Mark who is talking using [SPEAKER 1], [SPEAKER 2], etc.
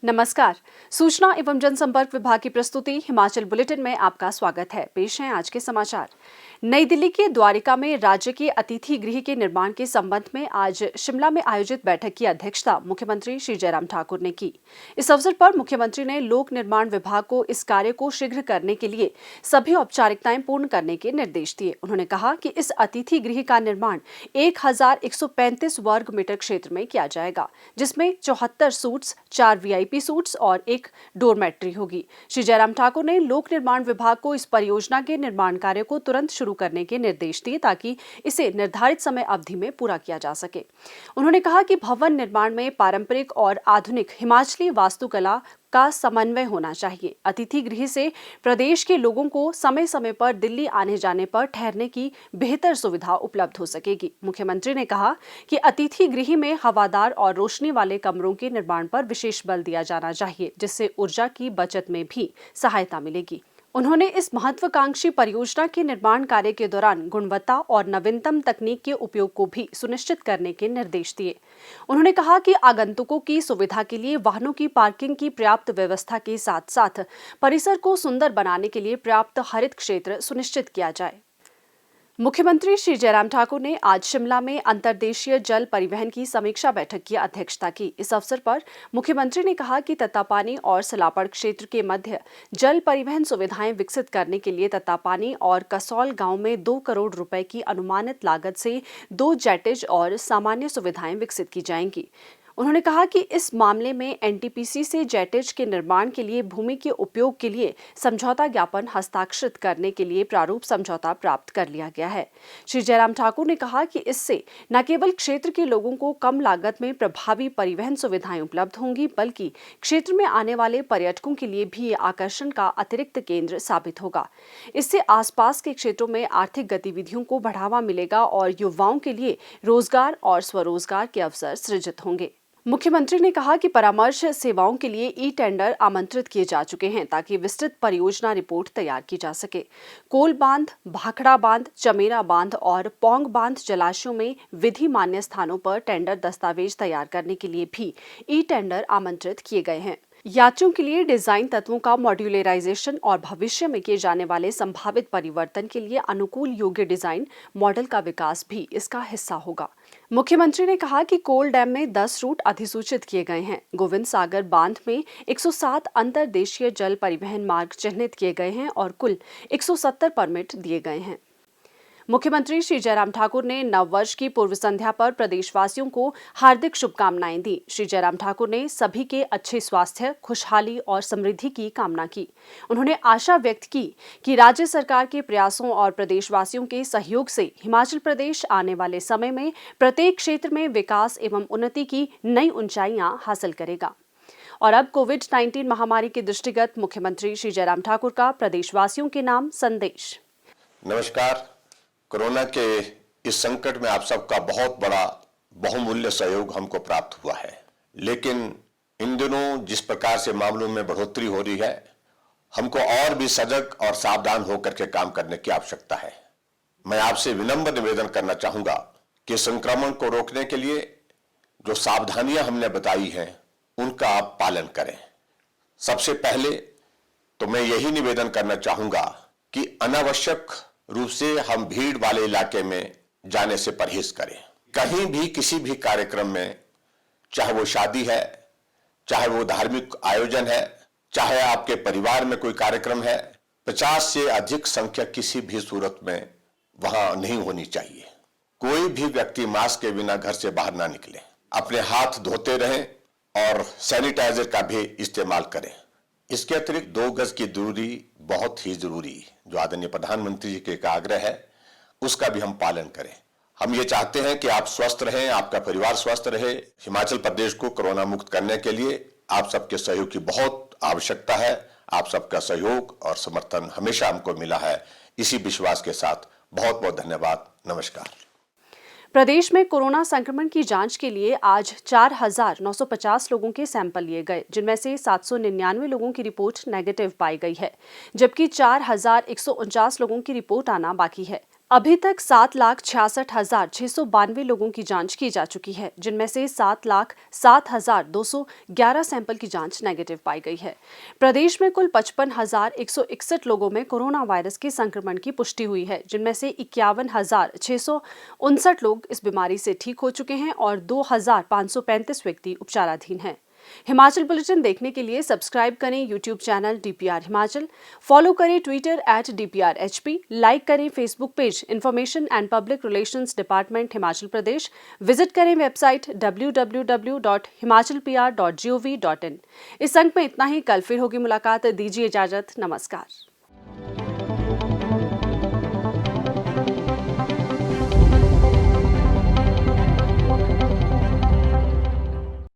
[SPEAKER 1] नमस्कार। सूचना एवं जनसंपर्क विभाग की प्रस्तुति हिमाचल बुलेटिन में आपका स्वागत है। पेश हैं आज के समाचार। नई दिल्ली के द्वारिका में राज्य के अतिथि गृह के निर्माण के संबंध में आज शिमला में आयोजित बैठक की अध्यक्षता मुख्यमंत्री श्री जयराम ठाकुर ने की। इस अवसर पर मुख्यमंत्री ने लोक निर्माण विभाग को इस कार्य को शीघ्र करने के लिए सभी औपचारिकताएं पूर्ण करने के निर्देश दिए। उन्होंने कहा कि इस अतिथि गृह का निर्माण 1135 वर्ग मीटर क्षेत्र में किया जाएगा, जिसमें 74 सूट्स, 4 वीआईपी सूट्स और 1 डोरमेट्री होगी। श्री जयराम ठाकुर ने लोक निर्माण विभाग को इस परियोजना के निर्माण कार्य को तुरंत शुरू करने के निर्देश दिए ताकि इसे निर्धारित समय अवधि में पूरा किया जा सके। उन्होंने कहा कि भवन निर्माण में पारंपरिक और आधुनिक हिमाचली वास्तुकला का समन्वय होना चाहिए। अतिथि गृह से प्रदेश के लोगों को समय समय पर दिल्ली आने जाने पर ठहरने की बेहतर सुविधा उपलब्ध हो सकेगी। मुख्यमंत्री ने कहा कि अतिथि गृह में हवादार और रोशनी वाले कमरों के निर्माण पर विशेष बल दिया जाना चाहिए, जिससे ऊर्जा की बचत में भी सहायता मिलेगी। उन्होंने इस महत्वाकांक्षी परियोजना के निर्माण कार्य के दौरान गुणवत्ता और नवीनतम तकनीक के उपयोग को भी सुनिश्चित करने के निर्देश दिए। उन्होंने कहा कि आगंतुकों की सुविधा के लिए वाहनों की पार्किंग की पर्याप्त व्यवस्था के साथ साथ परिसर को सुंदर बनाने के लिए पर्याप्त हरित क्षेत्र सुनिश्चित किया जाए। मुख्यमंत्री श्री जयराम ठाकुर ने आज शिमला में अंतर्देशीय जल परिवहन की समीक्षा बैठक की अध्यक्षता की। इस अवसर पर मुख्यमंत्री ने कहा कि तत्तापानी और सलापड़ क्षेत्र के मध्य जल परिवहन सुविधाएं विकसित करने के लिए तत्तापानी और कसौल गांव में 2 करोड़ रुपए की अनुमानित लागत से 2 जेटेज और सामान्य सुविधाएं विकसित की जाएंगी। उन्होंने कहा कि इस मामले में एनटीपीसी से जेटेज के निर्माण के लिए भूमि के उपयोग के लिए समझौता ज्ञापन हस्ताक्षरित करने के लिए प्रारूप समझौता प्राप्त कर लिया गया है। श्री जयराम ठाकुर ने कहा कि इससे न केवल क्षेत्र के लोगों को कम लागत में प्रभावी परिवहन सुविधाएं उपलब्ध होंगी, बल्कि क्षेत्र में आने वाले पर्यटकों के लिए भी आकर्षण का अतिरिक्त केंद्र साबित होगा। इससे आसपास के क्षेत्रों में आर्थिक गतिविधियों को बढ़ावा मिलेगा और युवाओं के लिए रोजगार और स्वरोजगार के अवसर सृजित होंगे। मुख्यमंत्री ने कहा कि परामर्श सेवाओं के लिए ई-टेंडर आमंत्रित किए जा चुके हैं ताकि विस्तृत परियोजना रिपोर्ट तैयार की जा सके। कोल बांध, भाखड़ा बांध, चमेरा बांध और पौंग बांध जलाशयों में विधि मान्य स्थानों पर टेंडर दस्तावेज तैयार करने के लिए भी ई-टेंडर आमंत्रित किए गए हैं। यात्रियों के लिए डिजाइन तत्वों का मॉड्यूलराइजेशन और भविष्य में किए जाने वाले संभावित परिवर्तन के लिए अनुकूल योग्य डिजाइन मॉडल का विकास भी इसका हिस्सा होगा। मुख्यमंत्री ने कहा कि कोल डैम में 10 रूट अधिसूचित किए गए हैं। गोविंद सागर बांध में 107 अंतरदेशीय जल परिवहन मार्ग चिन्हित किए गए हैं और कुल 170 परमिट दिए गए हैं। मुख्यमंत्री श्री जयराम ठाकुर ने नववर्ष की पूर्व संध्या पर प्रदेशवासियों को हार्दिक शुभकामनाएं दी। श्री जयराम ठाकुर ने सभी के अच्छे स्वास्थ्य, खुशहाली और समृद्धि की कामना की। उन्होंने आशा व्यक्त की कि राज्य सरकार के प्रयासों और प्रदेशवासियों के सहयोग से हिमाचल प्रदेश आने वाले समय में प्रत्येक क्षेत्र में विकास एवं उन्नति की नई ऊंचाइयां हासिल करेगा। और अब कोविड-19 महामारी के दृष्टिगत मुख्यमंत्री श्री जयराम ठाकुर का प्रदेशवासियों के नाम संदेश।
[SPEAKER 2] नमस्कार। कोरोना के इस संकट में आप सबका बहुत बड़ा बहुमूल्य सहयोग हमको प्राप्त हुआ है, लेकिन इन दिनों जिस प्रकार से मामलों में बढ़ोतरी हो रही है, हमको और भी सजग और सावधान होकर के काम करने की आवश्यकता है। मैं आपसे विनम्र निवेदन करना चाहूंगा कि संक्रमण को रोकने के लिए जो सावधानियां हमने बताई हैं, उनका आप पालन करें। सबसे पहले तो मैं यही निवेदन करना चाहूंगा कि अनावश्यक रूप से हम भीड़ वाले इलाके में जाने से परहेज करें। कहीं भी किसी भी कार्यक्रम में, चाहे वो शादी है, चाहे वो धार्मिक आयोजन है, चाहे आपके परिवार में कोई कार्यक्रम है, 50 से अधिक संख्या किसी भी सूरत में वहां नहीं होनी चाहिए। कोई भी व्यक्ति मास्क के बिना घर से बाहर ना निकले। अपने हाथ धोते रहें और सैनिटाइजर का भी इस्तेमाल करें। इसके अतिरिक्त 2 गज की दूरी बहुत ही जरूरी, जो आदरणीय प्रधानमंत्री जी के एक आग्रह है, उसका भी हम पालन करें। हम ये चाहते हैं कि आप स्वस्थ रहें, आपका परिवार स्वस्थ रहे। हिमाचल प्रदेश को कोरोना मुक्त करने के लिए आप सबके सहयोग की बहुत आवश्यकता है। आप सबका सहयोग और समर्थन हमेशा हमको मिला है। इसी विश्वास के साथ बहुत बहुत धन्यवाद। नमस्कार।
[SPEAKER 1] प्रदेश में कोरोना संक्रमण की जांच के लिए आज 4,950 लोगों के सैंपल लिए गए, जिनमें से 799 लोगों की रिपोर्ट नेगेटिव पाई गई है, जबकि 4,149 लोगों की रिपोर्ट आना बाकी है। अभी तक 7,66,692 लोगों की जांच की जा चुकी है, जिनमें से 7,07,211 सैंपल की जांच नेगेटिव पाई गई है। प्रदेश में कुल 55,161 लोगों में कोरोना वायरस के संक्रमण की पुष्टि हुई है, जिनमें से 51,659 लोग इस बीमारी से ठीक हो चुके हैं और 2,535 व्यक्ति उपचाराधीन हैं। हिमाचल बुलेटिन देखने के लिए सब्सक्राइब करें YouTube channel DPR Himachal, follow करें ट्विटर @DPRHP, लाइक करें Facebook page information and public relations department Himachal Pradesh, visit करें वेबसाइट www.himachalpr.gov.in। इस अंक में इतना ही। कल फिर होगी मुलाकात, दीजिए इजाजत। नमस्कार।